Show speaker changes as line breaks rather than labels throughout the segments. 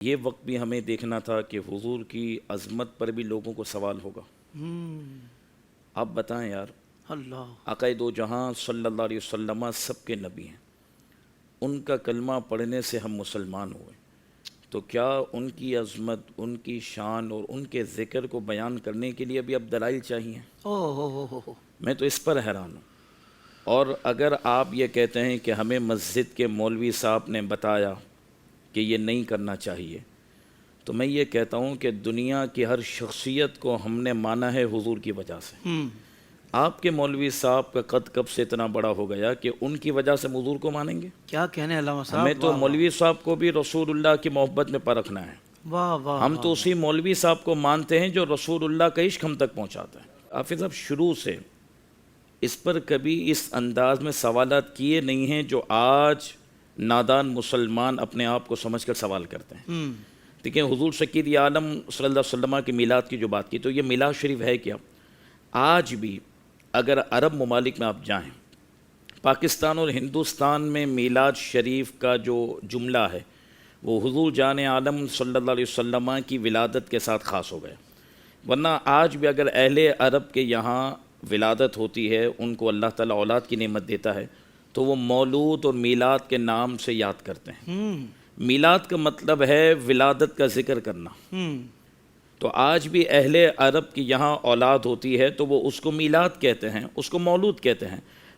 یہ وقت بھی ہمیں دیکھنا تھا کہ حضور کی عظمت پر بھی لوگوں کو سوال ہوگا۔ آپ بتائیں یار،
اللہ
آقا دو جہاں صلی اللہ علیہ وسلم سب کے نبی ہیں، ان کا کلمہ پڑھنے سے ہم مسلمان ہوئے، تو کیا ان کی عظمت، ان کی شان اور ان کے ذکر کو بیان کرنے کے لیے بھی اب دلائل چاہیے؟ میں تو اس پر حیران ہوں۔ اور اگر آپ یہ کہتے ہیں کہ ہمیں مسجد کے مولوی صاحب نے بتایا کہ یہ نہیں کرنا چاہیے، تو میں یہ کہتا ہوں کہ دنیا کی ہر شخصیت کو ہم نے مانا ہے حضور کی وجہ سے۔ آپ کے مولوی صاحب کا قد کب سے اتنا بڑا ہو گیا کہ ان کی وجہ سے حضور کو مانیں گے؟
کیا کہنے علامہ صاحب،
ہمیں تو مولوی صاحب کو بھی رسول اللہ کی محبت میں پرکھنا ہے۔
واہ واہ،
ہم تو اسی مولوی صاحب کو مانتے ہیں جو رسول اللہ کا عشق ہم تک پہنچاتا ہے۔ حافظ صاحب شروع سے اس پر کبھی اس انداز میں سوالات کیے نہیں ہیں جو آج نادان مسلمان اپنے آپ کو سمجھ کر سوال کرتے ہیں۔ دیکھیں، حضور سید عالم صلی اللہ علیہ وسلم کی میلاد کی جو بات کی، تو یہ میلاد شریف ہے کیا؟ آج بھی اگر عرب ممالک میں آپ جائیں، پاکستان اور ہندوستان میں میلاد شریف کا جو جملہ ہے وہ حضور جان عالم صلی اللہ علیہ وسلم کی ولادت کے ساتھ خاص ہو گیا، ورنہ آج بھی اگر اہل عرب کے یہاں ولادت ہوتی ہے، ان کو اللہ تعالیٰ اولاد کی نعمت دیتا ہے، تو وہ مولود اور میلاد کے نام سے یاد کرتے ہیں۔ میلاد کا مطلب ہے ولادت کا ذکر کرنا۔ تو آج بھی اہل عرب کی یہاں اولاد ہوتی ہے تو وہ اس کو میلاد کہتے ہیں، اس کو مولود کہتے ہیں۔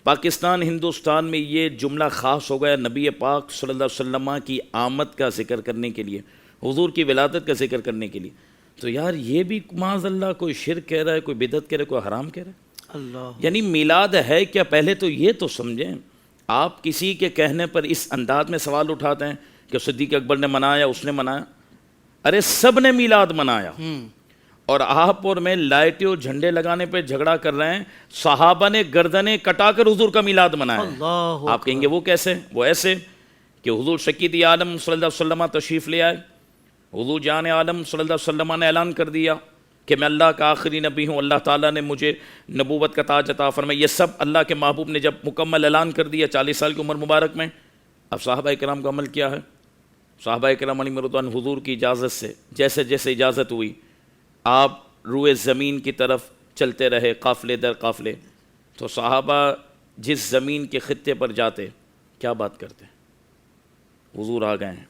پاکستان ہندوستان میں یہ جملہ خاص ہو گیا نبی پاک صلی اللہ علیہ وسلم کی آمد کا ذکر کرنے کے لیے، حضور کی ولادت کا ذکر کرنے کے لیے۔ تو یار یہ بھی معاذ اللہ کوئی شرک کہہ رہا ہے، کوئی بدعت کہہ رہا ہے، کوئی حرام کہہ رہا ہے۔
اللہ،
یعنی میلاد ہے کیا؟ پہلے تو یہ تو سمجھیں۔ آپ کسی کے کہنے پر اس انداز میں سوال اٹھاتے ہیں کہ صدیق اکبر نے منایا، اس نے منایا۔ ارے سب نے میلاد منایا، اور آپ اور میں لائٹیں اور جھنڈے لگانے پہ جھگڑا کر رہے ہیں۔ صحابہ نے گردنیں کٹا کر حضور کا میلاد منایا ہے۔ آپ کہیں گے وہ کیسے؟ وہ ایسے کہ حضور سید عالم صلی اللہ علیہ وسلم تشریف لے آئے، حضور جان عالم صلی اللہ علیہ وسلم نے اعلان کر دیا کہ میں اللہ کا آخری نبی ہوں، اللہ تعالیٰ نے مجھے نبوت کا تاج عطا فرمایا۔ یہ سب اللہ کے محبوب نے جب مکمل اعلان کر دیا 40 سال کی عمر مبارک میں، اب صحابہ کرام کا عمل کیا ہے؟ صحابہ کرام علیہم رضوان حضور کی اجازت سے جیسے جیسے اجازت ہوئی، آپ روئے زمین کی طرف چلتے رہے، قافلے در قافلے۔ تو صحابہ جس زمین کے خطے پر جاتے کیا بات کرتے؟ حضور آ گئے ہیں۔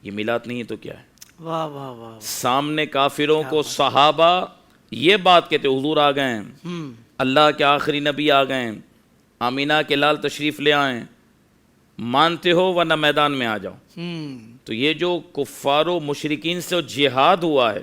یہ میلاد نہیں ہے تو کیا ہے؟
واہ واہ واہ،
سامنے کافروں کو صحابہ یہ بات کہتے حضور آ گئے ہیں، اللہ کے آخری نبی آ گئے ہیں، آمینہ کے لال تشریف لے آئیں، مانتے ہو ورنہ میدان میں آ جاؤ۔ تو یہ جو کفار و مشرکین سے جہاد ہوا ہے،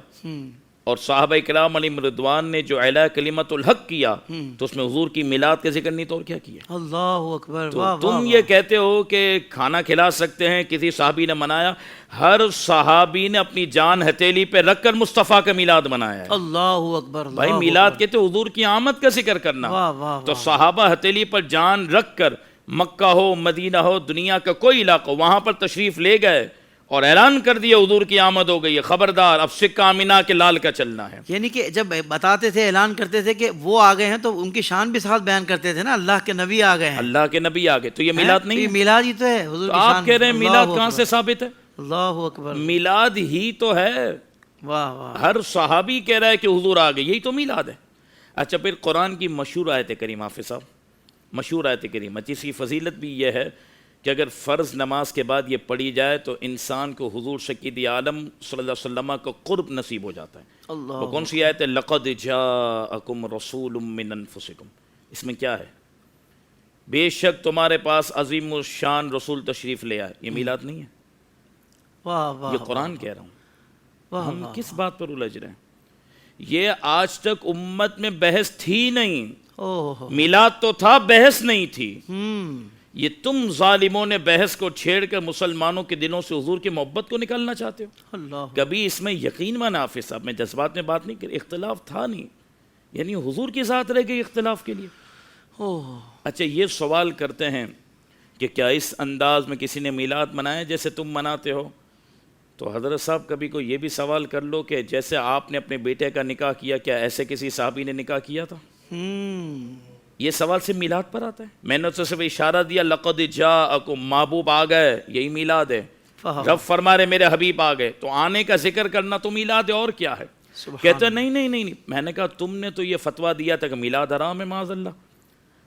اور صحابہ کرام علیہم رضوان نے جو اعلیٰ کلمت الحق کیا، تو اس میں حضور کی میلاد کا ذکر نہیں تو اور کیا کیا؟
اللہ اکبر،
تو
واہ
تم یہ کہتے ہو کہ کھانا کھلا سکتے ہیں، کسی صحابی نے منایا؟ ہر صحابی نے اپنی جان ہتھیلی پہ رکھ کر مصطفیٰ کا میلاد منایا ہے۔
اللہ اکبر،
بھائی میلاد کہتے حضور کی آمد کا ذکر کرنا۔
واہ واہ،
تو صحابہ ہتھیلی پر جان رکھ کر مکہ ہو، مدینہ ہو، دنیا کا کوئی علاقہ ہو، وہاں پر تشریف لے گئے اور اعلان کر دیا حضور کی آمد ہو گئی ہے، خبردار اب سکہ آمینہ کے لال کا چلنا ہے۔
یعنی کہ جب بتاتے تھے، اعلان کرتے تھے کہ وہ آ گئے ہیں، تو ان کی شان بھی ساتھ بیان کرتے تھے نا، اللہ کے نبی آ گئے ہیں،
اللہ کے نبی آ گئے، تو یہ میلاد نہیں
یہ
ہے؟
میلاد ہی تو ہے، حضور
تو
کی
آپ
شان۔
کہہ رہے ہیں میلاد
اللہ
کہاں
اکبر،
سے ثابت ہے؟
اللہ اکبر،
میلاد ہی تو ہے۔
واہ واہ،
ہر صحابی کہہ رہا ہے کہ حضور آ گئے، یہی تو میلاد ہے۔ اچھا پھر قرآن کی مشہور آیت کریم، حافظ صاحب مشہور آیت کریم، جس کی فضیلت بھی یہ ہے کہ اگر فرض نماز کے بعد یہ پڑھی جائے تو انسان کو حضور سید عالم صلی اللہ علیہ وسلم کا قرب نصیب ہو جاتا ہے۔
اللہ،
وہ کون سی آیت ہے؟ لَقَدْ جَاءَكُمْ رَسُولٌ مِّنْ أَنفُسِكُمْ۔ اس میں کیا ہے؟ بے شک تمہارے پاس عظیم الشان رسول تشریف لے آئے۔ یہ میلاد نہیں ہے،
واہ واہ،
یہ قرآن کہہ رہا ہوں۔
واہ
ہم
واہ،
کس بات پر الجھ رہے ہیں؟ یہ آج تک امت میں بحث تھی نہیں۔
اوہ،
میلاد تو تھا، بحث نہیں تھی۔ یہ تم ظالموں نے بحث کو چھیڑ کر مسلمانوں کے دلوں سے حضور کی محبت کو نکالنا چاہتے ہو۔
اللہ،
کبھی اس میں یقین مانا حافظ صاحب، میں جذبات میں بات نہیں کر، اختلاف تھا نہیں، یعنی حضور کی ذات رہ گئی اختلاف کے لیے۔
اوہ،
اچھا یہ سوال کرتے ہیں کہ کیا اس انداز میں کسی نے میلاد منایا جیسے تم مناتے ہو؟ تو حضرت صاحب کبھی کو یہ بھی سوال کر لو کہ جیسے آپ نے اپنے بیٹے کا نکاح کیا، کیا ایسے کسی صحابی نے نکاح کیا تھا؟ یہ سوال سے میلاد پر آتا ہے۔ میں نے تو صرف اشارہ دیا لقد جاءکم، محبوب آ گئے، یہی میلاد ہے۔ رب فرما رہے میرے حبیب آ گئے، تو آنے کا ذکر کرنا تو میلاد ہے، اور کیا ہے؟ کہتے ہیں نہیں، میں نے کہا تم نے تو یہ فتویٰ دیا تھا کہ میلاد حرام ہے معاذ اللہ،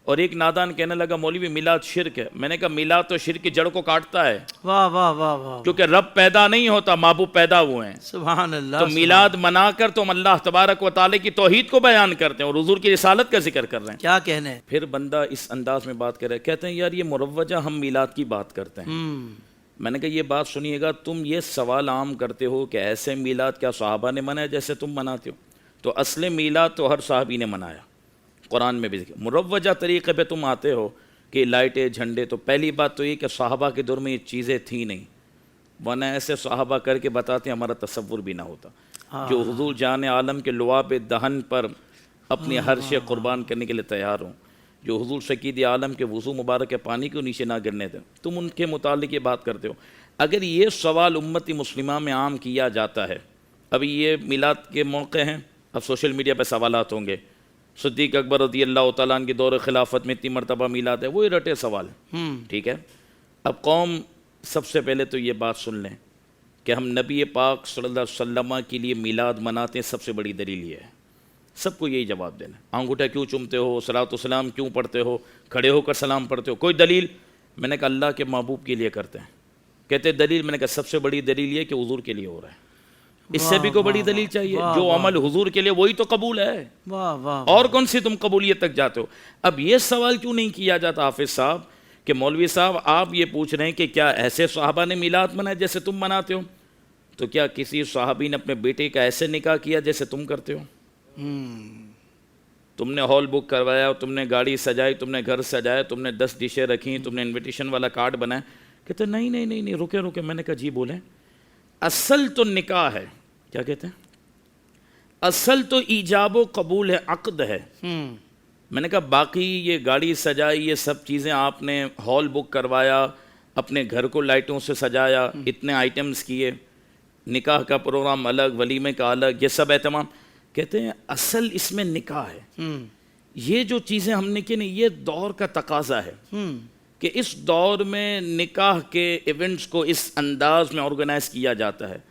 اور ایک نادان کہنے لگا مولوی میلاد شرک ہے۔ میں نے کہا میلاد تو شرک کی جڑ کو کاٹتا ہے،
واہ واہ واہ واہ،
کیونکہ رب پیدا نہیں ہوتا، محبوب پیدا ہوئے ہیں۔
سبحان اللہ،
تو میلاد منا کر تم اللہ تبارک و تعالی کی توحید کو بیان کرتے ہیں اور حضور کی رسالت کا ذکر کر رہے ہیں۔
کیا کہنے ہیں؟
پھر بندہ اس انداز میں بات کر رہے، کہتے ہیں یار یہ مروجہ ہم میلاد کی بات کرتے ہیں۔ میں نے کہا یہ بات سنیے گا، تم یہ سوال عام کرتے ہو کہ ایسے میلاد کیا صحابہ نے منایا جیسے تم مناتے ہو؟ تو اصل میلاد تو ہر صحابی نے منایا، قرآن میں بھی ذکر۔ مروجہ طریقے پہ تم آتے ہو کہ لائٹیں جھنڈے، تو پہلی بات تو یہ کہ صحابہ کے دور میں یہ چیزیں تھیں نہیں، ورنہ ایسے صحابہ کر کے بتاتے ہمارا تصور بھی نہ ہوتا۔ جو حضور جان عالم کے لعاب دہن پر اپنی ہر شے قربان کرنے کے لیے تیار ہوں، جو حضور شکید عالم کے وضو مبارک کے پانی کو نیچے نہ گرنے دیں، تم ان کے متعلق یہ بات کرتے ہو۔ اگر یہ سوال امتی مسلمہ میں عام کیا جاتا ہے، ابھی یہ میلاد کے موقع ہیں، اب سوشل میڈیا پہ سوالات ہوں گے، صدیق اکبر رضی اللہ تعالیٰ عنہ کی دور خلافت میں اتنی مرتبہ میلاد ہے، وہی رٹے سوال ہیں، ٹھیک ہے؟ اب قوم سب سے پہلے تو یہ بات سن لیں کہ ہم نبی پاک صلی اللہ علیہ وسلم کے لیے میلاد مناتے ہیں، سب سے بڑی دلیل یہ ہے۔ سب کو یہی جواب دینا، انگوٹھا کیوں چومتے ہو، صلاۃ و سلام کیوں پڑھتے ہو، کھڑے ہو کر سلام پڑھتے ہو، کوئی دلیل؟ میں نے کہا اللہ کے محبوب کے لیے کرتے ہیں۔ کہتے دلیل؟ میں نے کہا سب سے بڑی دلیل یہ کہ حضور کے لیے ہو رہا ہے، اس سے بھی کوئی بڑی دلیل چاہیے؟ جو عمل حضور کے لیے وہی تو قبول ہے، اور کون سی تم قبولیت تک جاتے ہو؟ اب یہ سوال کیوں نہیں کیا جاتا حافظ صاحب کہ مولوی صاحب آپ یہ پوچھ رہے ہیں کہ کیا ایسے صحابہ نے میلاد منایا جیسے تم مناتے ہو؟ تو کیا کسی صحابی نے اپنے بیٹے کا ایسے نکاح کیا جیسے تم کرتے ہو؟ تم نے ہال بک کروایا، تم نے گاڑی سجائی، تم نے گھر سجایا، تم نے 10 ڈشیں رکھی، تم نے انویٹیشن والا کارڈ بنایا۔ کہتے نہیں، رکے۔ میں نے کہا جی بولیں۔ اصل تو نکاح ہے، کیا کہتے ہیں؟ اصل تو ایجاب و قبول ہے، عقد ہے۔ میں نے کہا باقی یہ گاڑی سجائی، یہ سب چیزیں آپ نے ہال بک کروایا، اپنے گھر کو لائٹوں سے سجایا، اتنے آئٹمز کیے، نکاح کا پروگرام الگ، ولیمے کا الگ، یہ سب اہتمام۔ کہتے ہیں اصل اس میں نکاح ہے۔ یہ جو چیزیں ہم نے کی نا، یہ دور کا تقاضا ہے کہ اس دور میں نکاح کے ایونٹس کو اس انداز میں آرگنائز کیا جاتا ہے۔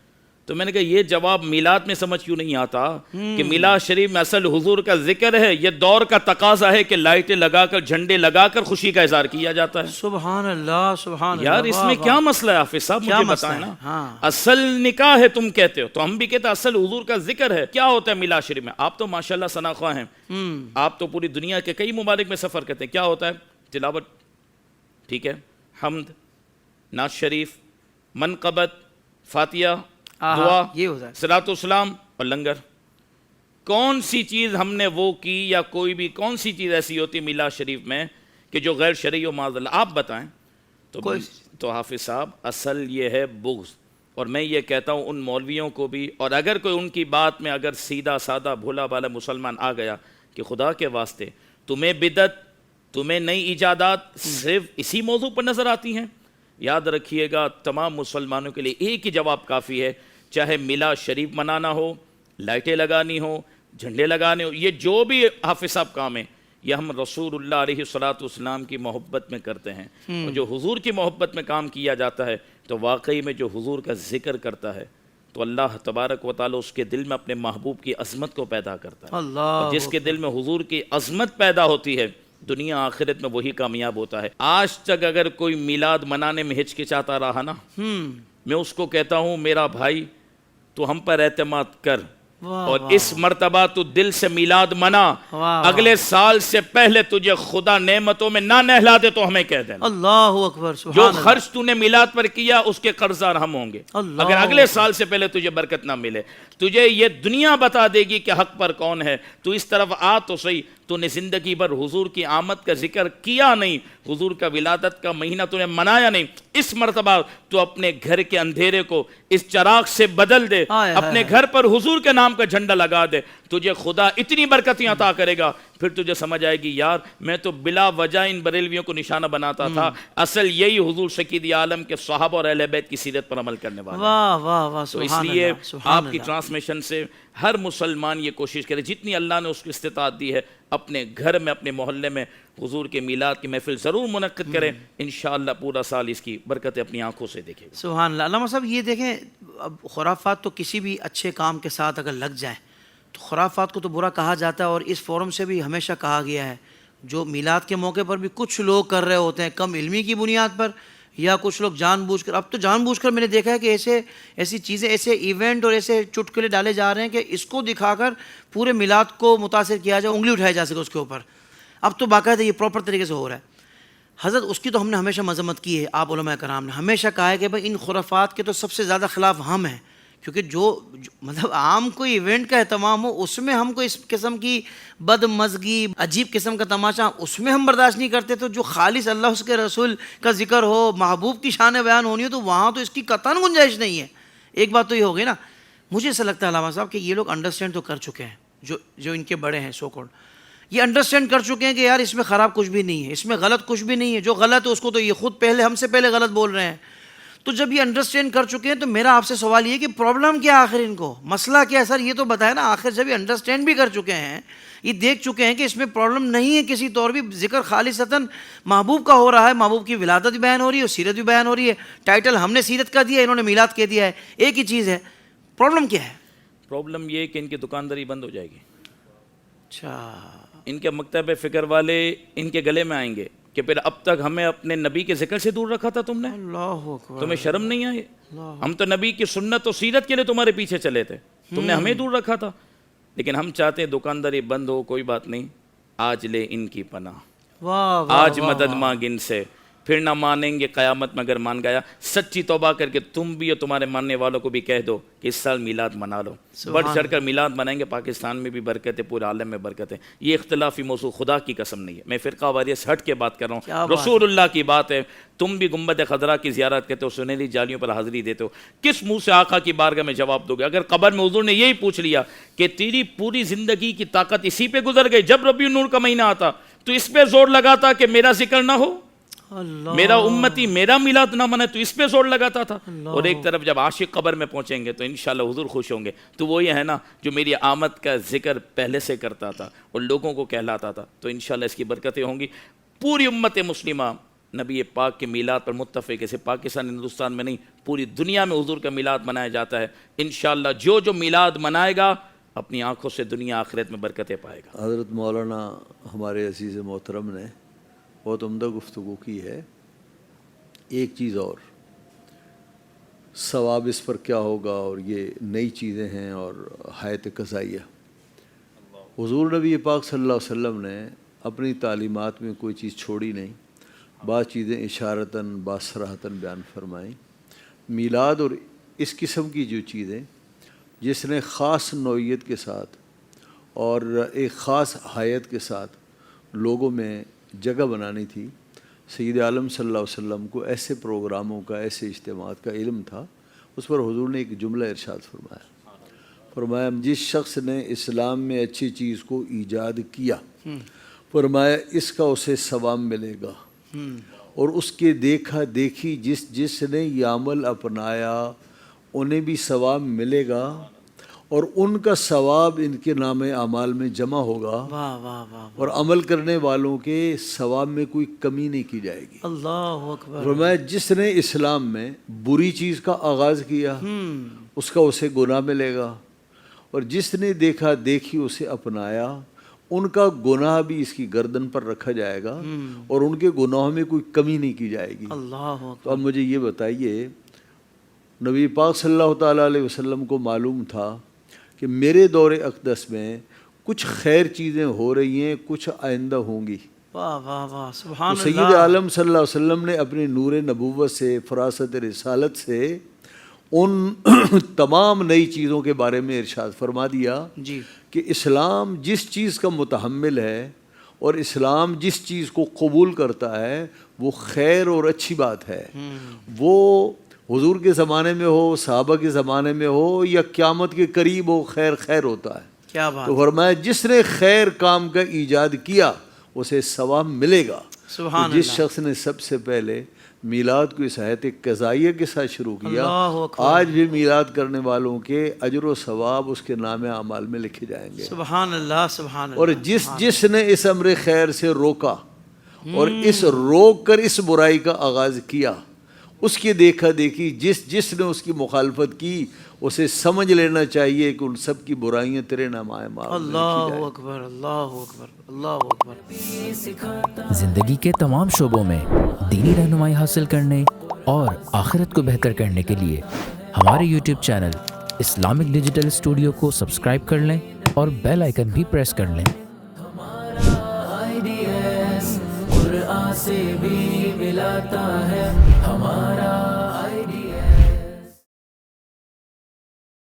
تو میں نے کہا یہ جواب میلاد میں سمجھ کیوں نہیں آتا کہ میلاد شریف میں اصل حضور کا ذکر ہے، یہ دور کا تقاضا ہے کہ لائٹیں لگا کر، جھنڈے لگا کر خوشی کا اظہار کیا جاتا ہے۔
سبحان اللہ، سبحان اللہ۔
یار اس میں کیا مسئلہ ہے حافظ صاحب؟ مجھے بتائیں نا۔ اصل نکاح ہے تم کہتے ہو، تو ہم بھی کہتے ہیں اصل حضور کا ذکر ہے۔ کیا ہوتا ہے میلاد شریف میں؟ آپ تو ماشاءاللہ ثناء ہیں، آپ تو پوری دنیا کے کئی ممالک میں سفر کرتے ہیں۔ کیا ہوتا ہے؟ تلاوت، ٹھیک ہے، حمد، نعت شریف، منقبت، فاتحہ، دعا، صلاۃ و سلام اور لنگر۔ کون سی چیز ہم نے وہ کی، یا کوئی بھی کون سی چیز ایسی ہوتی میلاد شریف میں کہ جو غیر شرعی ہو معاذ اللہ؟ آپ بتائیں۔ تو حافظ صاحب اصل یہ ہے بغض، اور میں یہ کہتا ہوں ان مولویوں کو بھی، اور اگر کوئی ان کی بات میں اگر سیدھا سادہ بھولا بالا مسلمان آ گیا کہ خدا کے واسطے تمہیں بدعت، تمہیں نئی ایجادات صرف اسی موضوع پر نظر آتی ہیں، یاد رکھیے گا تمام مسلمانوں کے لیے ایک ہی جواب کافی ہے، چاہے میلاد شریف منانا ہو، لائٹیں لگانی ہو، جھنڈے لگانے ہو، یہ جو بھی حافظ صاحب کام ہے، یہ ہم رسول اللہ علیہ السلام کی محبت میں کرتے ہیں۔ اور جو حضور کی محبت میں کام کیا جاتا ہے تو واقعی میں جو حضور کا ذکر کرتا ہے تو اللہ تبارک و تعالی اس کے دل میں اپنے محبوب کی عظمت کو پیدا کرتا ہے، اور جس کے دل میں حضور کی عظمت پیدا ہوتی ہے دنیا آخرت میں وہی کامیاب ہوتا ہے۔ آج تک اگر کوئی میلاد منانے میں ہچکچاتا رہا نا، میں اس کو کہتا ہوں میرا بھائی تو ہم پر اعتماد کر، اور اس مرتبہ تو دل سے میلاد منا، اگلے سال سے پہلے تجھے خدا نعمتوں میں نہ نہلا دے تو ہمیں کہہ دینا۔
اللہ اکبر،
جو خرچ تو نے میلاد پر کیا اس کے قرضدار ہم ہوں گے اگر اگلے سال سے پہلے تجھے برکت نہ ملے۔ تجھے یہ دنیا بتا دے گی کہ حق پر کون ہے، تو اس طرف آ تو صحیح۔ تو نے زندگی بھر حضور کی آمد کا ذکر کیا نہیں، حضور کا ولادت کا مہینہ تو نے منایا نہیں، اس مرتبہ تو اپنے گھر کے اندھیرے کو اس چراغ سے بدل دے، اپنے گھر پر حضور کے نام کا جھنڈا لگا دے۔ تجھے خدا اتنی برکتیں عطا کرے گا، پھر تجھے سمجھ آئے گی یار میں تو بلا وجہ ان بریلویوں کو نشانہ بناتا تھا، اصل یہی حضور سید عالم کے صحابہ اور اہل بیت کی سیرت پر عمل کرنے والے ہیں۔
واہ واہ واہ،
تو اس
سبحان
لیے
اللہ، سبحان
آپ کی
اللہ۔
ٹرانسمیشن سے ہر مسلمان یہ کوشش کرے جتنی اللہ نے اس کو استطاعت دی ہے، اپنے گھر میں اپنے محلے میں حضور کے میلاد کی محفل ضرور منعقد کریں، انشاءاللہ پورا سال اس کی برکتیں اپنی آنکھوں سے دیکھے گا۔
سبحان اللہ۔ علامہ صاحب یہ دیکھیں، اب خرافات تو کسی بھی اچھے کام کے ساتھ اگر لگ جائیں تو خرافات کو تو برا کہا جاتا ہے، اور اس فورم سے بھی ہمیشہ کہا گیا ہے جو میلاد کے موقع پر بھی کچھ لوگ کر رہے ہوتے ہیں کم علمی کی بنیاد پر، یا کچھ لوگ جان بوجھ کر، اب تو جان بوجھ کر میں نے دیکھا ہے کہ ایسی چیزیں، ایسے ایونٹ اور ایسے چٹکلے ڈالے جا رہے ہیں کہ اس کو دکھا کر پورے میلاد کو متاثر کیا جائے، انگلی اٹھائی جا سکے اس کے اوپر۔ اب تو باقاعدہ یہ پراپر طریقے سے ہو رہا ہے۔ حضرت اس کی تو ہم نے ہمیشہ مذمت کی ہے، آپ علماء کرام نے ہمیشہ کہا ہے کہ بھائی ان خرافات کے تو سب سے زیادہ خلاف ہم ہیں، کیونکہ جو مطلب عام کوئی ایونٹ کا اہتمام ہو اس میں ہم کو اس قسم کی بد مزگی، عجیب قسم کا تماشا اس میں ہم برداشت نہیں کرتے، تو جو خالص اللہ اس کے رسول کا ذکر ہو، محبوب کی شان بیان ہونی ہو، تو وہاں تو اس کی قطعاً گنجائش نہیں ہے۔ ایک بات تو یہ ہو گئی نا۔ مجھے ایسا لگتا ہے علامہ صاحب کہ یہ لوگ انڈرسٹینڈ تو کر چکے ہیں، جو ان کے بڑے ہیں سو کالڈ، یہ انڈرسٹینڈ کر چکے ہیں کہ یار اس میں خراب کچھ بھی نہیں ہے، اس میں غلط کچھ بھی نہیں ہے، جو غلط ہے اس کو تو یہ خود پہلے ہم سے پہلے غلط بول رہے ہیں۔ تو جب یہ انڈرسٹینڈ کر چکے ہیں تو میرا آپ سے سوال یہ ہے کہ پرابلم کیا آخر ان کو، مسئلہ کیا ہے سر، یہ تو بتائیں نا۔ آخر جب یہ انڈرسٹینڈ بھی کر چکے ہیں، یہ دیکھ چکے ہیں کہ اس میں پرابلم نہیں ہے کسی طور بھی، ذکر خالصتاً محبوب کا ہو رہا ہے، محبوب کی ولادت بھی بیان ہو رہی ہے اور سیرت بھی بیان ہو رہی ہے، ٹائٹل ہم نے سیرت کا دیا ہے، انہوں نے میلاد کہہ دیا ہے، ایک ہی چیز ہے، پرابلم کیا ہے؟
پرابلم یہ ہے کہ ان کی دکانداری بند ہو جائے گی،
اچھا،
ان کے مکتب فکر والے ان کے گلے میں آئیں گے کہ پھر اب تک ہمیں اپنے نبی کے ذکر سے دور رکھا تھا تم نے،
اللہ اکبر،
تمہیں شرم نہیں آئی؟ ہم تو نبی کی سنت و سیرت کے لیے تمہارے پیچھے چلے تھے، تم نے ہمیں دور رکھا تھا۔ لیکن ہم چاہتے ہیں دکانداری بند ہو، کوئی بات نہیں، آج لے ان کی پناہ،
واہ واہ،
آج مدد مانگ ان سے، پھر نہ مانیں گے قیامت میں اگر مان گیا۔ سچی توبہ کر کے تم بھی اور تمہارے ماننے والوں کو بھی کہہ دو کہ اس سال میلاد منا لو، بڑھ چڑھ کر میلاد منائیں گے، پاکستان میں بھی برکت ہے، پورے عالم میں برکت ہے۔ یہ اختلافی موضوع خدا کی قسم نہیں ہے، میں فرقہ واریت سے ہٹ کے بات کر رہا ہوں، رسول اللہ کی بات ہے۔ تم بھی گنبد خضرا کی زیارت کرتے ہو، سنہری جالیوں پر حاضری دیتے ہو، کس منہ سے آقا کی بارگاہ میں جواب دو گے؟ اگر قبر میں حضور نے یہی پوچھ لیا کہ تیری پوری زندگی کی طاقت اسی پہ گزر گئی، جب ربیع النور کا مہینہ آتا تو اس پہ زور لگاتا کہ میرا ذکر نہ ہو، میرا امتی میرا میلاد نہ منائے، تو اس پہ زور لگاتا تھا۔ اور ایک طرف جب عاشق قبر میں پہنچیں گے تو انشاءاللہ حضور خوش ہوں گے، تو وہ یہ ہے نا جو میری آمد کا ذکر پہلے سے کرتا تھا اور لوگوں کو کہلاتا تھا، تو انشاءاللہ اس کی برکتیں ہوں گی۔ پوری امت مسلمہ نبی پاک کے میلاد پر متفق ہے، صرف پاکستان ہندوستان میں نہیں، پوری دنیا میں حضور کا میلاد منایا جاتا ہے۔ انشاءاللہ جو میلاد منائے گا اپنی آنکھوں سے دنیا آخرت میں برکتیں پائے گا۔
حضرت مولانا ہمارے عزیز محترم نے بہت عمدہ گفتگو کی ہے۔ ایک چیز اور، ثواب اس پر کیا ہوگا، اور یہ نئی چیزیں ہیں اور حیات قضائیہ۔ حضور نبی پاک صلی اللہ علیہ وسلم نے اپنی تعلیمات میں کوئی چیز چھوڑی نہیں، بعض چیزیں اشارتاً بعض صراحتاً بیان فرمائیں۔ میلاد اور اس قسم کی جو چیزیں جس نے خاص نوعیت کے ساتھ اور ایک خاص حیات کے ساتھ لوگوں میں جگہ بنانی تھی، سید عالم صلی اللہ علیہ وسلم کو ایسے پروگراموں کا، ایسے اجتماعات کا علم تھا۔ اس پر حضور نے ایک جملہ ارشاد فرمایا جس شخص نے اسلام میں اچھی چیز کو ایجاد کیا، فرمایا اس کا اسے ثواب ملے گا، اور اس کے دیکھا دیکھی جس نے یہ عمل اپنایا انہیں بھی ثواب ملے گا، اور ان کا ثواب ان کے نام اعمال میں جمع ہوگا،
واہ واہ واہ،
اور عمل کرنے والوں کے ثواب میں کوئی کمی نہیں کی جائے گی۔
اللہ اکبر۔
فرمایا جس نے اسلام میں بری چیز کا آغاز کیا اس کا اسے گناہ ملے گا، اور جس نے دیکھا دیکھی اسے اپنایا ان کا گناہ بھی اس کی گردن پر رکھا جائے گا، اور ان کے گناہوں میں کوئی کمی نہیں کی جائے گی۔
اللہ
تو
اکبر۔
اب مجھے یہ بتائیے، نبی پاک صلی اللہ تعالیٰ علیہ وسلم کو معلوم تھا کہ میرے دور اقدس میں کچھ خیر چیزیں ہو رہی ہیں، کچھ آئندہ ہوں گی۔
واہ واہ واہ، سبحان
تو
اللہ۔
سید عالم صلی اللہ علیہ وسلم نے اپنی نور نبوت سے، فراست رسالت سے ان تمام نئی چیزوں کے بارے میں ارشاد فرما دیا
جی،
کہ اسلام جس چیز کا متحمل ہے اور اسلام جس چیز کو قبول کرتا ہے وہ خیر اور اچھی بات ہے، وہ حضور کے زمانے میں ہو، صحابہ کے زمانے میں ہو، یا قیامت کے قریب ہو، خیر خیر ہوتا ہے۔
کیا بات
تو فرمایا جس نے خیر کام کا ایجاد کیا اسے ثواب ملے گا.
سبحان
تو جس
اللہ.
شخص نے سب سے پہلے میلاد کو اس آیت قضائیہ کے ساتھ شروع کیا،
اللہ اکبر.
آج بھی میلاد کرنے والوں کے اجر و ثواب اس کے نام اعمال میں لکھے جائیں گے.
سبحان اللہ سبحان اللہ.
اور جس نے اس امر خیر سے روکا اور اس روک کر اس برائی کا آغاز کیا، اس کی دیکھا دیکھی جس نے اس کی مخالفت کی، اسے سمجھ لینا چاہیے کہ ان سب کی برائیاں تیرے نام اعمال میں لکھی
اللہ
جائیں.
اکبر اللہ اکبر اللہ اکبر.
زندگی کے تمام شعبوں میں دینی رہنمائی حاصل کرنے اور آخرت کو بہتر کرنے کے لیے ہمارے YouTube channel Islamic digital studio کو سبسکرائب کر لیں اور بیل آئیکن بھی پریس کر لیں. قرآن سے بھی ملاتا ہے ہمارا